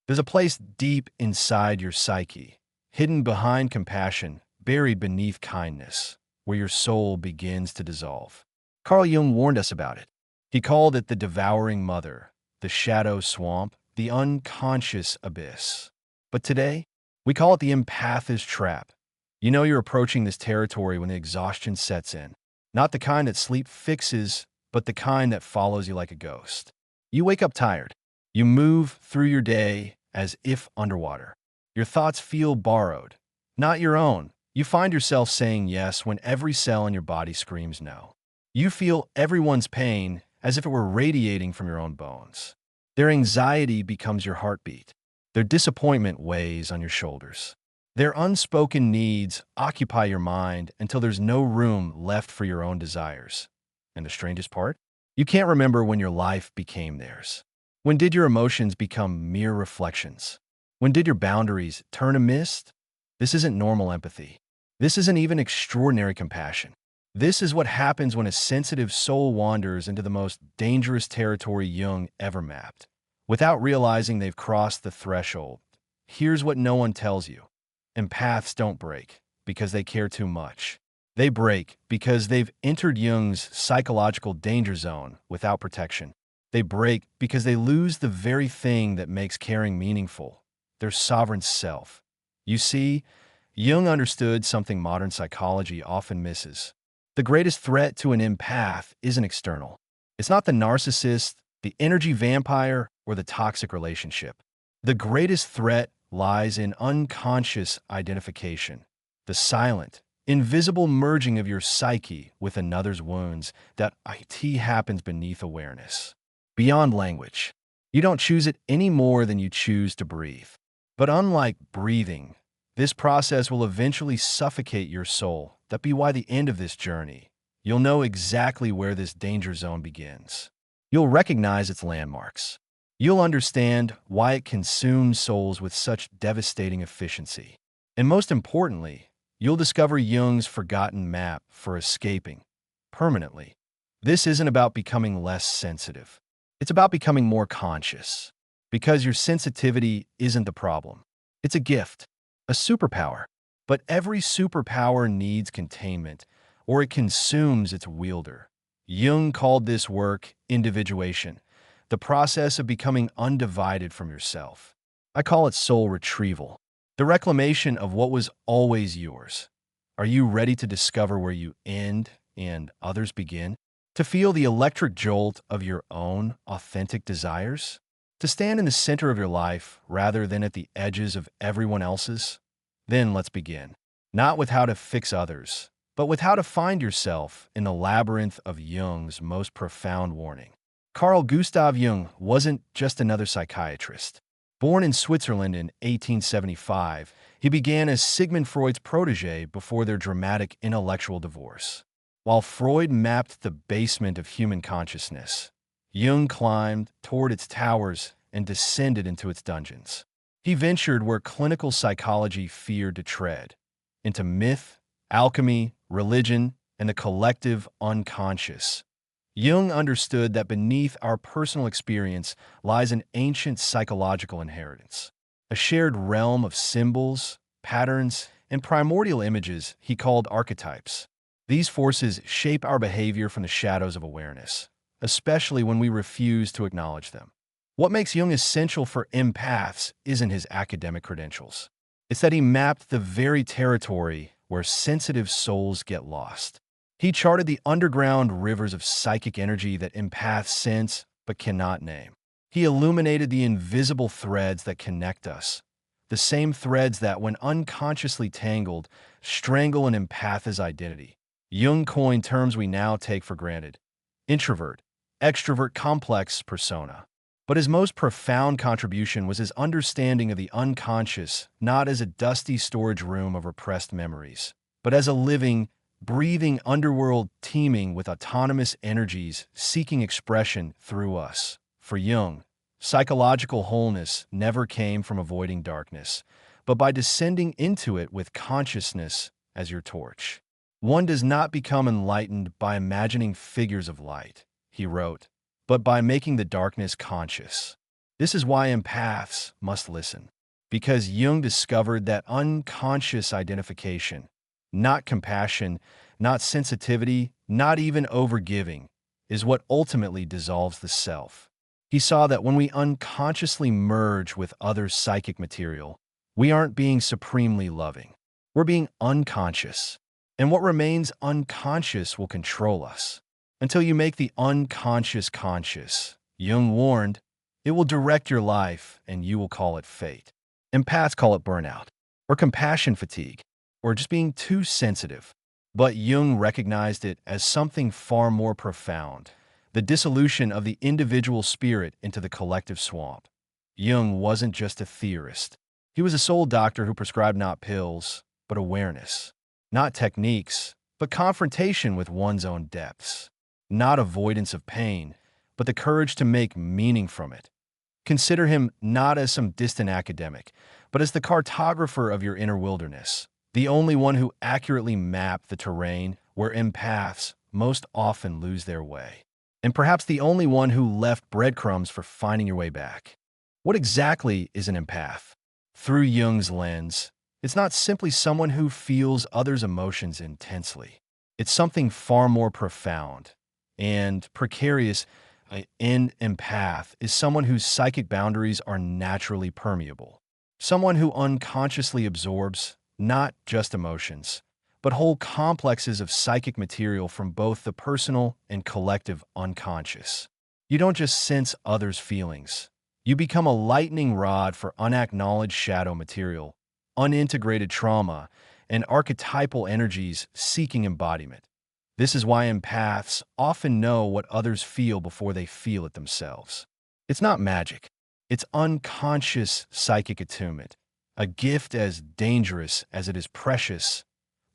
There's a place deep inside your psyche, hidden behind compassion, buried beneath kindness, where your soul begins to dissolve. Carl Jung warned us about it. He called it the devouring mother, the shadow swamp, the unconscious abyss. But today, we call it the empath's trap. You know you're approaching this territory when the exhaustion sets in. Not the kind that sleep fixes, but the kind that follows you like a ghost. You wake up tired. You move through your day as if underwater. Your thoughts feel borrowed, not your own. You find yourself saying yes when every cell in your body screams no. You feel everyone's pain as if it were radiating from your own bones. Their anxiety becomes your heartbeat. Their disappointment weighs on your shoulders. Their unspoken needs occupy your mind until there's no room left for your own desires. And the strangest part? You can't remember when your life became theirs. When did your emotions become mere reflections? When did your boundaries turn to mist? This isn't normal empathy. This isn't even extraordinary compassion. This is what happens when a sensitive soul wanders into the most dangerous territory Jung ever mapped. Without realizing they've crossed the threshold, here's what no one tells you. Empaths don't break because they care too much. They break because they've entered Jung's psychological danger zone without protection. They break because they lose the very thing that makes caring meaningful, their sovereign self. You see, Jung understood something modern psychology often misses. The greatest threat to an empath isn't external. It's not the narcissist, the energy vampire, or the toxic relationship. The greatest threat lies in unconscious identification, the silent, invisible merging of your psyche with another's wounds that happens beneath awareness. Beyond language, you don't choose it any more than you choose to breathe. But unlike breathing, this process will eventually suffocate your soul. That be why the end of this journey, you'll know exactly where this danger zone begins. You'll recognize its landmarks. You'll understand why it consumes souls with such devastating efficiency. And most importantly, you'll discover Jung's forgotten map for escaping permanently. This isn't about becoming less sensitive. It's about becoming more conscious. Because your sensitivity isn't the problem. It's a gift, a superpower. But every superpower needs containment, or it consumes its wielder. Jung called this work individuation, the process of becoming undivided from yourself. I call it soul retrieval, the reclamation of what was always yours. Are you ready to discover where you end and others begin? To feel the electric jolt of your own authentic desires? To stand in the center of your life rather than at the edges of everyone else's? Then let's begin. Not with how to fix others, but with how to find yourself in the labyrinth of Jung's most profound warning. Carl Gustav Jung wasn't just another psychiatrist. Born in Switzerland in 1875, he began as Sigmund Freud's protege before their dramatic intellectual divorce. While Freud mapped the basement of human consciousness, Jung climbed toward its towers and descended into its dungeons. He ventured where clinical psychology feared to tread, into myth, alchemy, religion, and the collective unconscious. Jung understood that beneath our personal experience lies an ancient psychological inheritance, a shared realm of symbols, patterns, and primordial images he called archetypes. These forces shape our behavior from the shadows of awareness, especially when we refuse to acknowledge them. What makes Jung essential for empaths isn't his academic credentials. It's that he mapped the very territory where sensitive souls get lost. He charted the underground rivers of psychic energy that empaths sense but cannot name. He illuminated the invisible threads that connect us, the same threads that, when unconsciously tangled, strangle an empath's identity. Jung coined terms we now take for granted: introvert, extrovert, complex persona. But his most profound contribution was his understanding of the unconscious, not as a dusty storage room of repressed memories, but as a living, breathing underworld teeming with autonomous energies seeking expression through us. For Jung, psychological wholeness never came from avoiding darkness, but by descending into it with consciousness as your torch. One does not become enlightened by imagining figures of light, he wrote, but by making the darkness conscious. This is why empaths must listen. Because Jung discovered that unconscious identification, not compassion, not sensitivity, not even overgiving, is what ultimately dissolves the self. He saw that when we unconsciously merge with others' psychic material, we aren't being supremely loving. We're being unconscious. And what remains unconscious will control us. Until you make the unconscious conscious, Jung warned, it will direct your life and you will call it fate. Empaths call it burnout, or compassion fatigue, or just being too sensitive. But Jung recognized it as something far more profound, the dissolution of the individual spirit into the collective swamp. Jung wasn't just a theorist. He was a soul doctor who prescribed not pills, but awareness. Not techniques, but confrontation with one's own depths. Not avoidance of pain, but the courage to make meaning from it. Consider him not as some distant academic, but as the cartographer of your inner wilderness, the only one who accurately mapped the terrain where empaths most often lose their way, and perhaps the only one who left breadcrumbs for finding your way back. What exactly is an empath? Through Jung's lens, it's not simply someone who feels others' emotions intensely. It's something far more profound and precarious. An empath is someone whose psychic boundaries are naturally permeable. Someone who unconsciously absorbs not just emotions, but whole complexes of psychic material from both the personal and collective unconscious. You don't just sense others' feelings. You become a lightning rod for unacknowledged shadow material, unintegrated trauma, and archetypal energies seeking embodiment. This is why empaths often know what others feel before they feel it themselves. It's not magic. It's unconscious psychic attunement, a gift as dangerous as it is precious.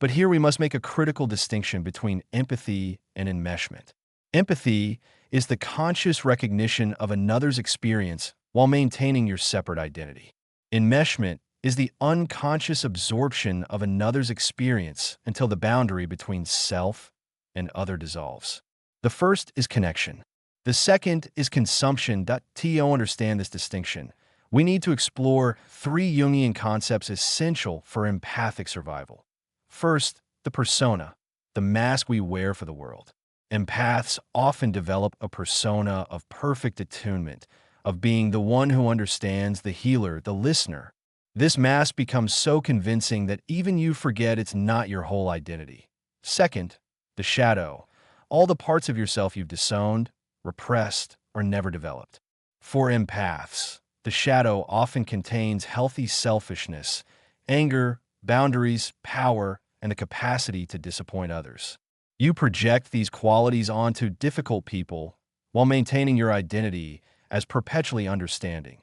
But here we must make a critical distinction between empathy and enmeshment. Empathy is the conscious recognition of another's experience while maintaining your separate identity. Enmeshment is the unconscious absorption of another's experience until the boundary between self and other dissolves. The first is connection. The second is consumption. To understand this distinction, we need to explore three Jungian concepts essential for empathic survival. First, the persona, the mask we wear for the world. Empaths often develop a persona of perfect attunement, of being the one who understands, the healer, the listener. This mask becomes so convincing that even you forget it's not your whole identity. Second, the shadow, all the parts of yourself you've disowned, repressed, or never developed. For empaths, the shadow often contains healthy selfishness, anger, boundaries, power, and the capacity to disappoint others. You project these qualities onto difficult people while maintaining your identity as perpetually understanding.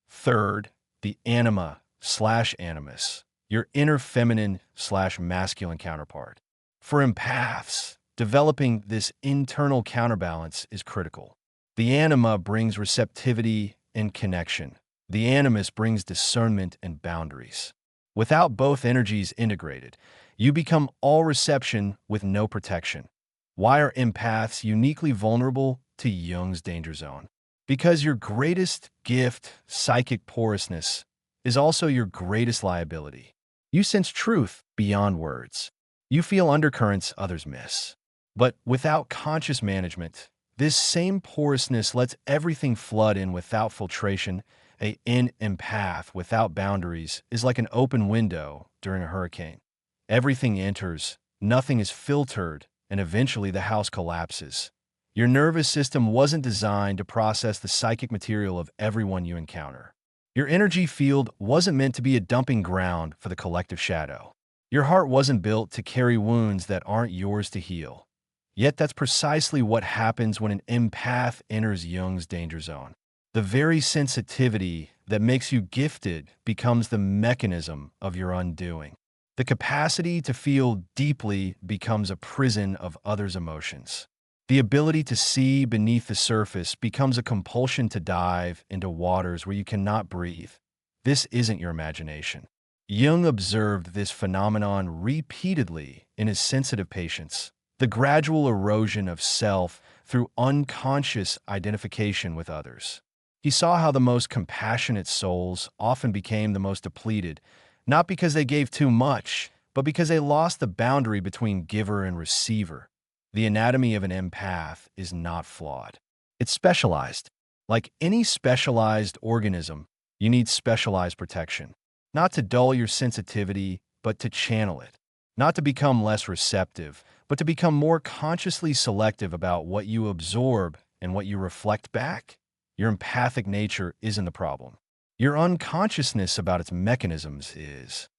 Third, the anima/animus, your inner feminine/masculine counterpart. For empaths, developing this internal counterbalance is critical. The anima brings receptivity and connection. The animus brings discernment and boundaries. Without both energies integrated, you become all reception with no protection. Why are empaths uniquely vulnerable to Jung's danger zone? Because your greatest gift, psychic porousness, is also your greatest liability. You sense truth beyond words. You feel undercurrents others miss. But without conscious management, this same porousness lets everything flood in without filtration. An empath without boundaries is like an open window during a hurricane. Everything enters, nothing is filtered, and eventually the house collapses. Your nervous system wasn't designed to process the psychic material of everyone you encounter. Your energy field wasn't meant to be a dumping ground for the collective shadow. Your heart wasn't built to carry wounds that aren't yours to heal. Yet that's precisely what happens when an empath enters Jung's danger zone. The very sensitivity that makes you gifted becomes the mechanism of your undoing. The capacity to feel deeply becomes a prison of others' emotions. The ability to see beneath the surface becomes a compulsion to dive into waters where you cannot breathe. This isn't your imagination. Jung observed this phenomenon repeatedly in his sensitive patients, the gradual erosion of self through unconscious identification with others. He saw how the most compassionate souls often became the most depleted, not because they gave too much, but because they lost the boundary between giver and receiver. The anatomy of an empath is not flawed. It's specialized. Like any specialized organism, you need specialized protection. Not to dull your sensitivity, but to channel it. Not to become less receptive, but to become more consciously selective about what you absorb and what you reflect back. Your empathic nature isn't the problem. Your unconsciousness about its mechanisms is.